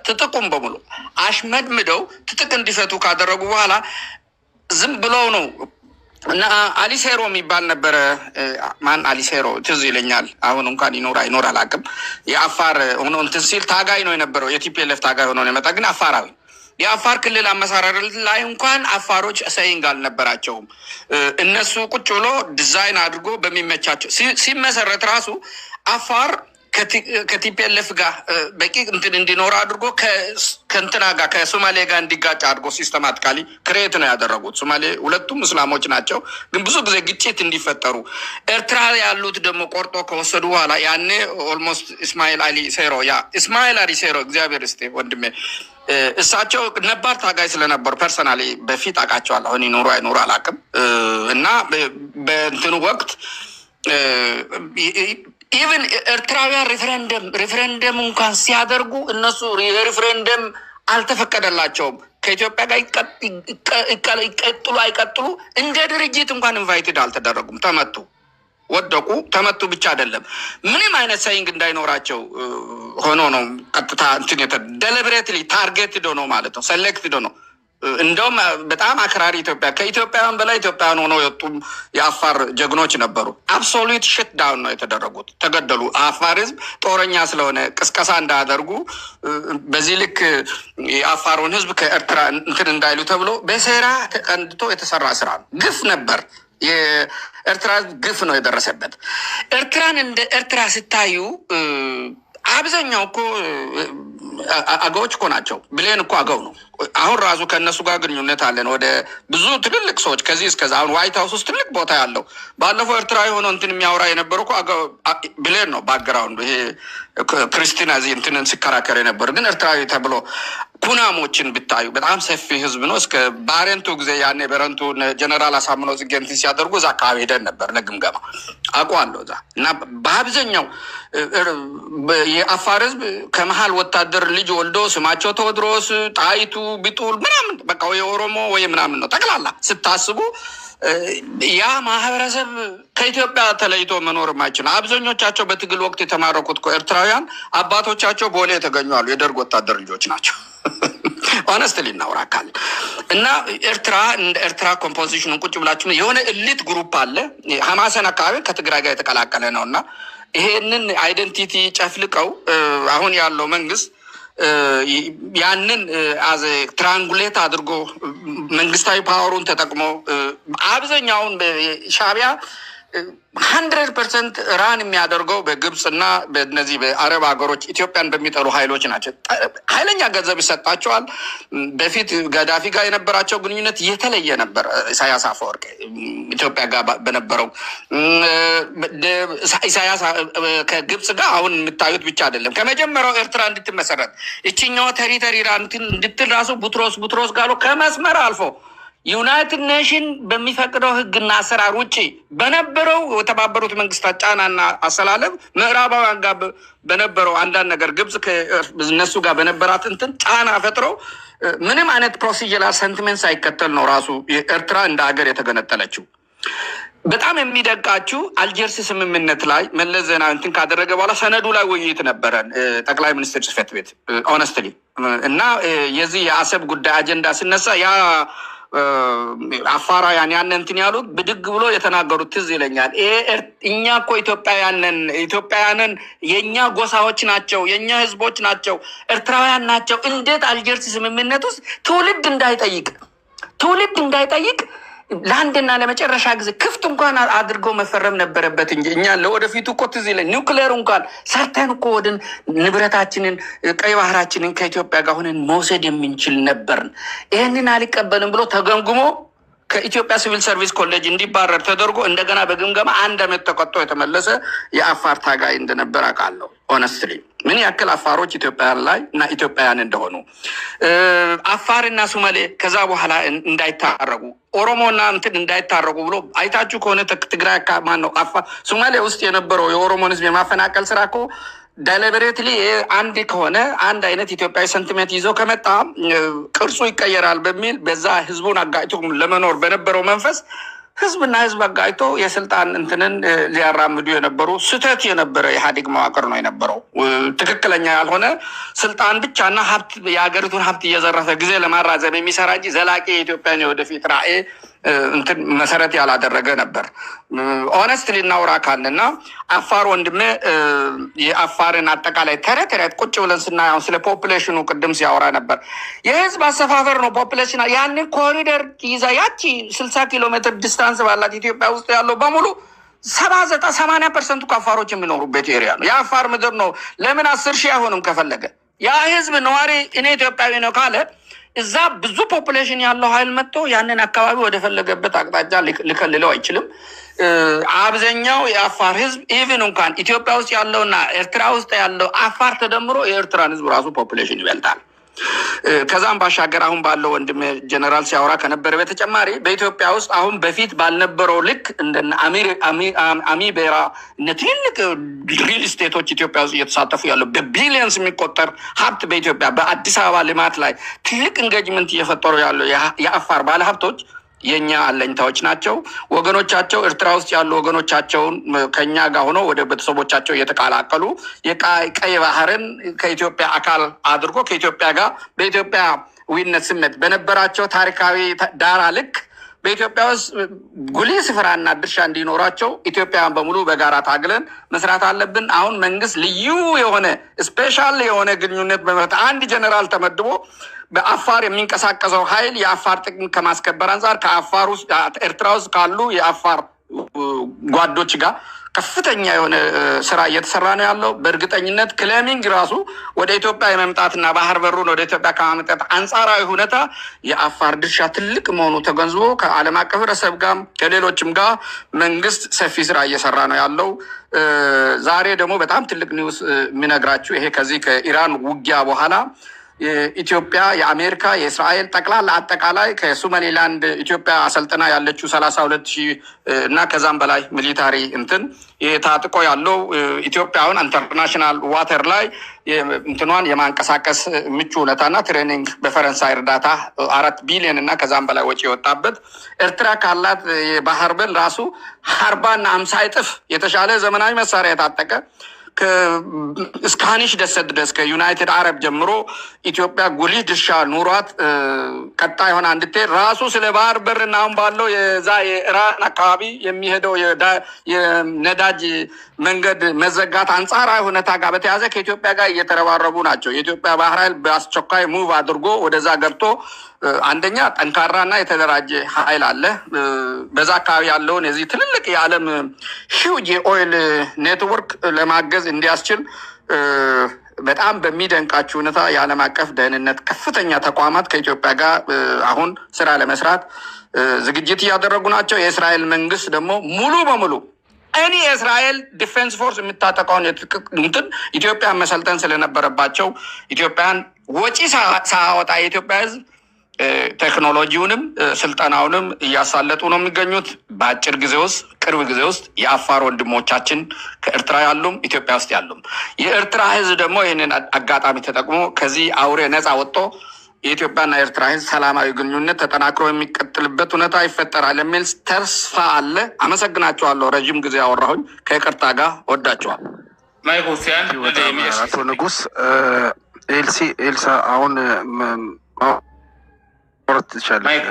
ትጥቁም በሙሉ አሽመድምደው ትጥቅ እንዲፈቱ ካደረጉ በኋላ ዝም ብለው ነው እና አሊሴሮ የሚባል ነበረ። ማን አሊሴሮ ትዝ ይለኛል። አሁን እንኳን ይኖር አላውቅም። የአፋር ሆኖ እንትን ሲል ታጋይ ነው የነበረው። የቲፒኤልኤፍ ታጋይ ሆኖ ነው የመጣ፣ ግን አፋራዊ። የአፋር ክልል አመሰራር ላይ እንኳን አፋሮች ሰይንግ አልነበራቸውም። እነሱ ቁጭ ብሎ ዲዛይን አድርጎ በሚመቻቸው ሲመሰረት ራሱ አፋር ከቲፒኤልኤፍ ጋር በቂ እንትን እንዲኖር አድርጎ ከእንትና ጋር ከሶማሌ ጋር እንዲጋጭ አድርጎ ሲስተማቲካሊ ክሬት ነው ያደረጉት። ሶማሌ ሁለቱም እስላሞች ናቸው፣ ግን ብዙ ጊዜ ግጭት እንዲፈጠሩ ኤርትራ ያሉት ደግሞ ቆርጦ ከወሰዱ በኋላ ያኔ ኦልሞስት እስማኤል አሊ ሴሮ እግዚአብሔር ስቴ ወንድሜ እሳቸው ነባር ታጋይ ስለነበሩ ፐርሰናሊ በፊት አውቃቸዋለሁ። አሁን ይኖሩ አይኖሩ አላውቅም። እና በእንትኑ ወቅት ኢቨን ኤርትራውያን ሪፍረንደም እንኳን ሲያደርጉ እነሱ የሪፍረንደም አልተፈቀደላቸውም። ከኢትዮጵያ ጋር ይቀጥሉ አይቀጥሉ እንደ ድርጅት እንኳን ኢንቫይትድ አልተደረጉም። ወደቁ። ተመቱ ብቻ አይደለም ምንም አይነት ሳይንግ እንዳይኖራቸው ሆኖ ነው ቀጥታ እንትን ደሊብሬትሊ ታርጌትድ ነው ማለት ነው፣ ሴሌክትድ ነው። እንደውም በጣም አክራሪ ከኢትዮጵያውያን በላይ ኢትዮጵያውያን ሆነው የወጡም የአፋር ጀግኖች ነበሩ። አብሶሉት ሽት ዳውን ነው የተደረጉት፣ ተገደሉ። አፋር ህዝብ ጦረኛ ስለሆነ ቅስቀሳ እንዳያደርጉ በዚህ ልክ የአፋሩን ህዝብ ከኤርትራ እንትን እንዳይሉ ተብሎ በሴራ ተቀንድቶ የተሰራ ስራ ነው። ግፍ ነበር። የኤርትራ ግፍ ነው የደረሰበት። ኤርትራን እንደ ኤርትራ ስታዩ አብዛኛው እኮ አገዎች እኮ ናቸው። ብሌን እኮ አገው ነው። አሁን ራሱ ከእነሱ ጋር ግንኙነት አለን። ወደ ብዙ ትልልቅ ሰዎች ከዚህ እስከዛ አሁን ዋይት ሀውስ ውስጥ ትልቅ ቦታ ያለው ባለፈው ኤርትራዊ ሆኖ እንትን የሚያወራ የነበረው እኮ ብሌን ነው። ባክግራውንዱ ይሄ ክርስቲና ዚህ እንትንን ሲከራከር የነበሩ ግን ኤርትራዊ ተብሎ ኩናሞችን ብታዩ በጣም ሰፊ ህዝብ ነው። እስከ ባሬንቱ ጊዜ ያኔ በረንቱ ጀነራል አሳምነው ጽጌ እንትን ሲያደርጉ እዛ አካባቢ ሄደን ነበር ለግምገማ አውቀዋለሁ እዛ። እና በአብዛኛው የአፋር ህዝብ ከመሀል ወታደር ልጅ ወልዶ ስማቸው ቴዎድሮስ፣ ጣይቱ፣ ቢጡል ምናምን በቃ የኦሮሞ ወይ ምናምን ነው ጠቅላላ ስታስቡ። ያ ማህበረሰብ ከኢትዮጵያ ተለይቶ መኖር ማይችል። አብዛኞቻቸው በትግል ወቅት የተማረኩት ኤርትራውያን አባቶቻቸው ቦሌ የተገኙ አሉ። የደርግ ወታደር ልጆች ናቸው። ሆነስትሊ እናውራካል። እና ኤርትራ እንደ ኤርትራ ኮምፖዚሽኑን ቁጭ ብላችሁ የሆነ ኤሊት ግሩፕ አለ ሀማሰን አካባቢ ከትግራይ ጋር የተቀላቀለ ነው። እና ይሄንን አይደንቲቲ ጨፍልቀው አሁን ያለው መንግስት ያንን አዘ ትራንጉሌት አድርጎ መንግስታዊ ፓወሩን ተጠቅሞ አብዛኛውን ሻዕቢያ 100% ራን የሚያደርገው በግብፅና በነዚህ በአረብ ሀገሮች ኢትዮጵያን በሚጠሉ ኃይሎች ናቸው። ኃይለኛ ገንዘብ ይሰጣቸዋል። በፊት ገዳፊ ጋር የነበራቸው ግንኙነት የተለየ ነበር። ኢሳያስ አፈወርቅ ኢትዮጵያ ጋር በነበረው ኢሳያስ ከግብፅ ጋር አሁን የምታዩት ብቻ አይደለም። ከመጀመሪያው ኤርትራ እንድትመሰረት እችኛው ቴሪተሪ እንድትል ራሱ ቡትሮስ ጋር ከመስመር አልፎ ዩናይትድ ኔሽን በሚፈቅደው ህግና አሰራር ውጭ በነበረው የተባበሩት መንግስታት ጫናና አሰላለፍ ምዕራባውያን ጋር በነበረው አንዳንድ ነገር ግብጽ ከነሱ ጋር በነበራት እንትን ጫና ፈጥረው ምንም አይነት ፕሮሲጀራል ሰንቲሜንት ሳይከተል ነው ራሱ ኤርትራ እንደ ሀገር የተገነጠለችው። በጣም የሚደንቃችሁ አልጀርስ ስምምነት ላይ መለስ ዜናዊ እንትን ካደረገ በኋላ ሰነዱ ላይ ውይይት ነበረን ጠቅላይ ሚኒስትር ጽሕፈት ቤት ኦነስትሊ። እና የዚህ የአሰብ ጉዳይ አጀንዳ ሲነሳ ያ አፋራውያን ያን እንትን ያሉት ብድግ ብሎ የተናገሩት ትዝ ይለኛል። እኛ እኮ ኢትዮጵያውያንን የእኛ ጎሳዎች ናቸው፣ የእኛ ህዝቦች ናቸው፣ ኤርትራውያን ናቸው። እንዴት አልጀርስ ስምምነት ውስጥ ትውልድ እንዳይጠይቅ ለአንድና ለመጨረሻ ጊዜ ክፍት እንኳን አድርገው መፈረም ነበረበት እንጂ እኛ ለወደፊቱ እኮ ትዝ ይለኝ ኒውክሌር እንኳን ሰርተን እኮ ወደ ንብረታችንን ቀይ ባህራችንን ከኢትዮጵያ ጋር ሆነን መውሰድ የምንችል ነበርን። ይህንን አልቀበልም ብሎ ተገምግሞ ከኢትዮጵያ ሲቪል ሰርቪስ ኮሌጅ እንዲባረር ተደርጎ እንደገና በግምገማ 1 ዓመት ተቆጥቶ የተመለሰ የአፋር ታጋይ እንደነበር አውቃለሁ። ሆነስትሊ ምን ያክል አፋሮች ኢትዮጵያውያን ላይ እና ኢትዮጵያውያን እንደሆኑ አፋርና ሶማሌ ከዛ በኋላ እንዳይታረጉ ኦሮሞና እንትን እንዳይታረጉ ብሎ አይታችሁ ከሆነ ትግራይ ማን ነው ሶማሌ ውስጥ የነበረው የኦሮሞን ህዝብ የማፈናቀል ስራ እኮ ዴሊበሬትሊ አንድ ከሆነ አንድ አይነት ኢትዮጵያዊ ሰንቲሜንት ይዞ ከመጣ ቅርጹ ይቀየራል በሚል በዛ ህዝቡን አጋጭቶ ለመኖር በነበረው መንፈስ ህዝብና ህዝብ አጋጭቶ የስልጣን እንትንን ሊያራምዱ የነበሩ ስህተት የነበረ ኢህአዴግ መዋቅር ነው የነበረው። ትክክለኛ ያልሆነ ስልጣን ብቻና ሀብት የሀገሪቱን ሀብት እየዘረፈ ጊዜ ለማራዘም የሚሰራ እንጂ ዘላቂ የኢትዮጵያን የወደፊት ራዕይ እንትን መሰረት ያላደረገ ነበር። ኦነስት ሊናውራ ካልና አፋር ወንድሜ የአፋርን አጠቃላይ ተረት ቁጭ ብለን ስናየው ስለ ፖፑሌሽኑ ቅድም ሲያወራ ነበር። የህዝብ አሰፋፈር ነው ፖፑሌሽን። ያንን ኮሪደር ይዛ ያቺ 60 ኪሎ ሜትር ዲስታንስ ባላት ኢትዮጵያ ውስጥ ያለው በሙሉ 70-80% አፋሮች የሚኖሩበት ኤሪያ ነው። የአፋር ምድር ነው። ለምን 10 ሺህ አይሆንም? ከፈለገ ያ ህዝብ ነዋሪ እኔ ኢትዮጵያዊ ነው ካለ እዛ ብዙ ፖፑሌሽን ያለው ኃይል መጥቶ ያንን አካባቢ ወደ ፈለገበት አቅጣጫ ሊከልለው አይችልም። አብዛኛው የአፋር ህዝብ ኢቭን እንኳን ኢትዮጵያ ውስጥ ያለውና ኤርትራ ውስጥ ያለው አፋር ተደምሮ የኤርትራን ህዝብ ራሱ ፖፑሌሽን ይበልጣል። ከዛም ባሻገር አሁን ባለው ወንድም ጀነራል ሲያወራ ከነበረ በተጨማሪ በኢትዮጵያ ውስጥ አሁን በፊት ባልነበረው ልክ እንደነ አሚቤራ እነ ትልልቅ ሪል ስቴቶች ኢትዮጵያ ውስጥ እየተሳተፉ ያለው በቢሊየንስ የሚቆጠር ሀብት በኢትዮጵያ በአዲስ አበባ ልማት ላይ ትልቅ ኢንጌጅመንት እየፈጠሩ ያለው የአፋር ባለሀብቶች የኛ አለኝታዎች ናቸው። ወገኖቻቸው ኤርትራ ውስጥ ያሉ ወገኖቻቸውን ከኛ ጋር ሆኖ ወደ ቤተሰቦቻቸው እየተቀላቀሉ የቀይ ባህርን ከኢትዮጵያ አካል አድርጎ ከኢትዮጵያ ጋር በኢትዮጵያ ዊነት ስሜት በነበራቸው ታሪካዊ ዳራ ልክ በኢትዮጵያ ውስጥ ጉልህ ስፍራና ድርሻ እንዲኖራቸው ኢትዮጵያውያን በሙሉ በጋራ ታግለን መስራት አለብን። አሁን መንግስት ልዩ የሆነ ስፔሻል የሆነ ግንኙነት በመፍጠር አንድ ጀነራል ተመድቦ በአፋር የሚንቀሳቀሰው ኃይል የአፋር ጥቅም ከማስከበር አንጻር ከአፋር ውስጥ ኤርትራ ውስጥ ካሉ የአፋር ጓዶች ጋር ከፍተኛ የሆነ ስራ እየተሰራ ነው ያለው። በእርግጠኝነት ክሌሚንግ ራሱ ወደ ኢትዮጵያ የመምጣትና ባህር በሩን ወደ ኢትዮጵያ ከማምጣት አንጻራዊ ሁኔታ የአፋር ድርሻ ትልቅ መሆኑ ተገንዝቦ ከዓለም አቀፍ ህብረተሰብ ጋር ከሌሎችም ጋር መንግስት ሰፊ ስራ እየሰራ ነው ያለው። ዛሬ ደግሞ በጣም ትልቅ ኒውስ የሚነግራችሁ ይሄ ከዚህ ከኢራን ውጊያ በኋላ የኢትዮጵያ የአሜሪካ የእስራኤል ጠቅላላ አጠቃላይ ከሶማሌላንድ ኢትዮጵያ አሰልጥና ያለችው 32,000 እና ከዛም በላይ ሚሊታሪ እንትን የታጥቆ ያለው ኢትዮጵያ አሁን ኢንተርናሽናል ዋተር ላይ እንትኗን የማንቀሳቀስ ምቹ ሁኔታና ትሬኒንግ በፈረንሳይ እርዳታ 4 ቢሊዮን እና ከዛም በላይ ወጪ የወጣበት ኤርትራ ካላት የባህር በር ራሱ 40 እና 50 እጥፍ የተሻለ ዘመናዊ መሳሪያ የታጠቀ እስካኒሽ ደሰት ድረስ ከዩናይትድ አረብ ጀምሮ ኢትዮጵያ ጉልህ ድርሻ ኑሯት ቀጣይ ሆና እንድትሄድ ራሱ ስለ ባህር በርና አሁን ባለው የዛ የኢራን አካባቢ የሚሄደው የነዳጅ መንገድ መዘጋት አንጻራዊ ሁኔታ ጋር በተያዘ ከኢትዮጵያ ጋር እየተረባረቡ ናቸው። የኢትዮጵያ ባህር ኃይል በአስቸኳይ ሙቭ አድርጎ ወደዛ ገብቶ አንደኛ ጠንካራና የተደራጀ ኃይል አለ። በዛ አካባቢ ያለውን የዚህ ትልልቅ የዓለም ሂውጅ የኦይል ኔትወርክ ለማገዝ እንዲያስችል በጣም በሚደንቃችሁ ሁኔታ የዓለም አቀፍ ደህንነት ከፍተኛ ተቋማት ከኢትዮጵያ ጋር አሁን ስራ ለመስራት ዝግጅት እያደረጉ ናቸው። የእስራኤል መንግስት ደግሞ ሙሉ በሙሉ እኔ የእስራኤል ዲፌንስ ፎርስ የምታጠቀውን እንትን ኢትዮጵያ መሰልጠን ስለነበረባቸው ኢትዮጵያን ወጪ ሳወጣ የኢትዮጵያ ህዝብ ቴክኖሎጂውንም ስልጠናውንም እያሳለጡ ነው የሚገኙት። በአጭር ጊዜ ውስጥ ቅርብ ጊዜ ውስጥ የአፋር ወንድሞቻችን ከኤርትራ ያሉም ኢትዮጵያ ውስጥ ያሉም የኤርትራ ህዝብ ደግሞ ይህንን አጋጣሚ ተጠቅሞ ከዚህ አውሬ ነፃ ወጥቶ የኢትዮጵያና ኤርትራ ህዝብ ሰላማዊ ግንኙነት ተጠናክሮ የሚቀጥልበት ሁኔታ ይፈጠራል የሚል ተስፋ አለ። አመሰግናቸዋለሁ። ረጅም ጊዜ ያወራሁኝ ከይቅርታ ጋር ወዳቸዋል። አቶ ንጉስ ኤልሳ አሁን ማውራት ትችላለህ።